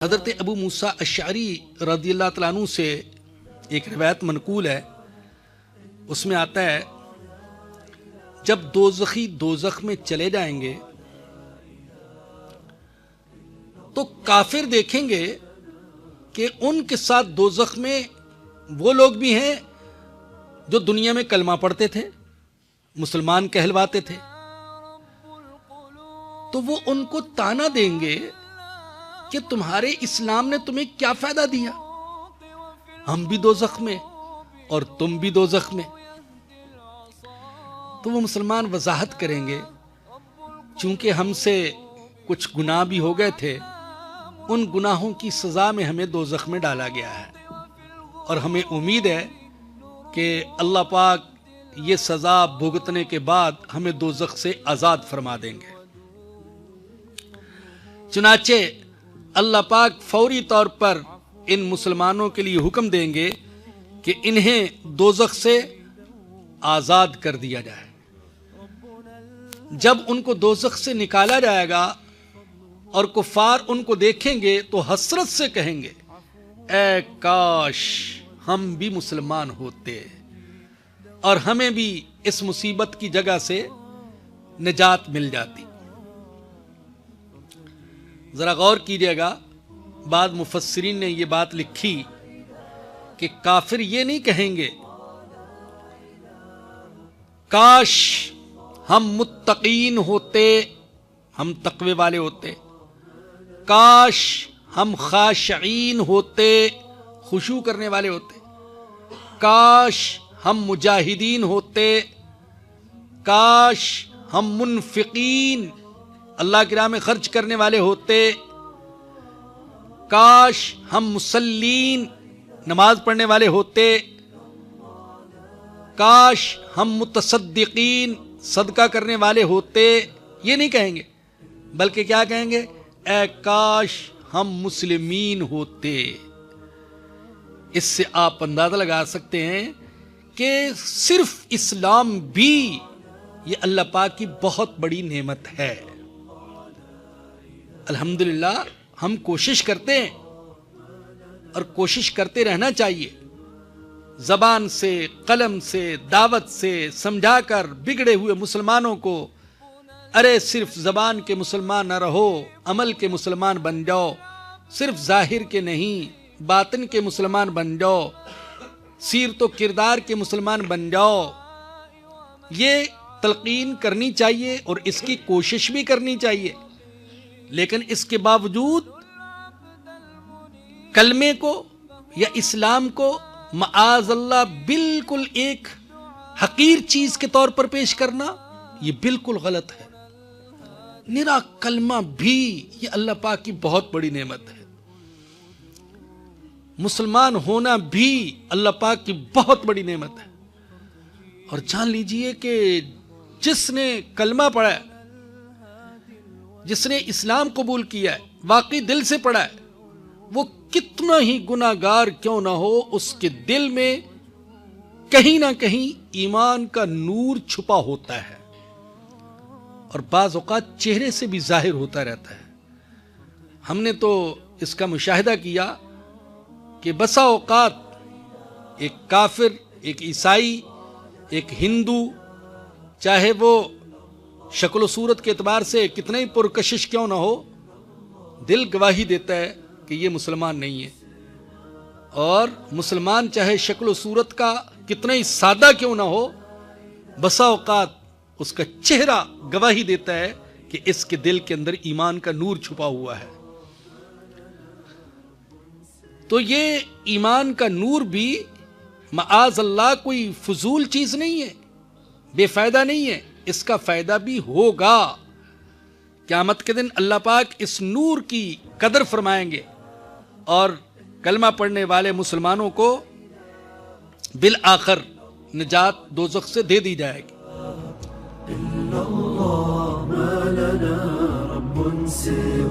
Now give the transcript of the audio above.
حضرت ابو موسیٰ اشعری رضی اللہ تعالیٰ عنہ سے ایک روایت منقول ہے، اس میں آتا ہے جب دوزخی دوزخ میں چلے جائیں گے تو کافر دیکھیں گے کہ ان کے ساتھ دوزخ میں وہ لوگ بھی ہیں جو دنیا میں کلمہ پڑھتے تھے، مسلمان کہلواتے تھے، تو وہ ان کو تانا دیں گے کہ تمہارے اسلام نے تمہیں کیا فائدہ دیا، ہم بھی دوزخ میں اور تم بھی دوزخ میں۔ تو وہ مسلمان وضاحت کریں گے چونکہ ہم سے کچھ گناہ بھی ہو گئے تھے، ان گناہوں کی سزا میں ہمیں دوزخ میں ڈالا گیا ہے، اور ہمیں امید ہے کہ اللہ پاک یہ سزا بھگتنے کے بعد ہمیں دوزخ سے آزاد فرما دیں گے۔ چنانچہ اللہ پاک فوری طور پر ان مسلمانوں کے لیے حکم دیں گے کہ انہیں دوزخ سے آزاد کر دیا جائے۔ جب ان کو دوزخ سے نکالا جائے گا اور کفار ان کو دیکھیں گے تو حسرت سے کہیں گے اے کاش ہم بھی مسلمان ہوتے اور ہمیں بھی اس مصیبت کی جگہ سے نجات مل جاتی۔ ذرا غور کیجئے گا، بعض مفسرین نے یہ بات لکھی کہ کافر یہ نہیں کہیں گے کاش ہم متقین ہوتے، ہم تقوی والے ہوتے، کاش ہم خاشعین ہوتے، خشوع کرنے والے ہوتے، کاش ہم مجاہدین ہوتے، کاش ہم منفقین اللہ کی راہ میں خرچ کرنے والے ہوتے، کاش ہم مسلین نماز پڑھنے والے ہوتے، کاش ہم متصدقین صدقہ کرنے والے ہوتے۔ یہ نہیں کہیں گے، بلکہ کیا کہیں گے اے کاش ہم مسلمین ہوتے۔ اس سے آپ اندازہ لگا سکتے ہیں کہ صرف اسلام بھی یہ اللہ پاک کی بہت بڑی نعمت ہے۔ الحمدللہ ہم کوشش کرتے ہیں اور کوشش کرتے رہنا چاہیے، زبان سے، قلم سے، دعوت سے سمجھا کر بگڑے ہوئے مسلمانوں کو ارے صرف زبان کے مسلمان نہ رہو، عمل کے مسلمان بن جاؤ، صرف ظاہر کے نہیں باطن کے مسلمان بن جاؤ، سیرت و کردار کے مسلمان بن جاؤ، یہ تلقین کرنی چاہیے اور اس کی کوشش بھی کرنی چاہیے۔ لیکن اس کے باوجود کلمے کو یا اسلام کو معاذ اللہ بالکل ایک حقیر چیز کے طور پر پیش کرنا یہ بالکل غلط ہے۔ نرا کلمہ بھی یہ اللہ پاک کی بہت بڑی نعمت ہے، مسلمان ہونا بھی اللہ پاک کی بہت بڑی نعمت ہے۔ اور جان لیجئے کہ جس نے کلمہ پڑھا ہے، جس نے اسلام قبول کیا ہے، واقعی دل سے پڑھا ہے، وہ کتنا ہی گناہ گار کیوں نہ ہو، اس کے دل میں کہیں نہ کہیں ایمان کا نور چھپا ہوتا ہے، اور بعض اوقات چہرے سے بھی ظاہر ہوتا رہتا ہے۔ ہم نے تو اس کا مشاہدہ کیا کہ بسا اوقات ایک کافر، ایک عیسائی، ایک ہندو، چاہے وہ شکل و صورت کے اعتبار سے کتنا ہی پرکشش کیوں نہ ہو، دل گواہی دیتا ہے کہ یہ مسلمان نہیں ہے، اور مسلمان چاہے شکل و صورت کا کتنا ہی سادہ کیوں نہ ہو، بسا اوقات اس کا چہرہ گواہی دیتا ہے کہ اس کے دل کے اندر ایمان کا نور چھپا ہوا ہے۔ تو یہ ایمان کا نور بھی معاذ اللہ کوئی فضول چیز نہیں ہے، بے فائدہ نہیں ہے، اس کا فائدہ بھی ہوگا۔ قیامت کے دن اللہ پاک اس نور کی قدر فرمائیں گے اور کلمہ پڑھنے والے مسلمانوں کو بالآخر نجات دوزخ سے دے دی جائے گی۔ إلا الله ما لنا رب سواه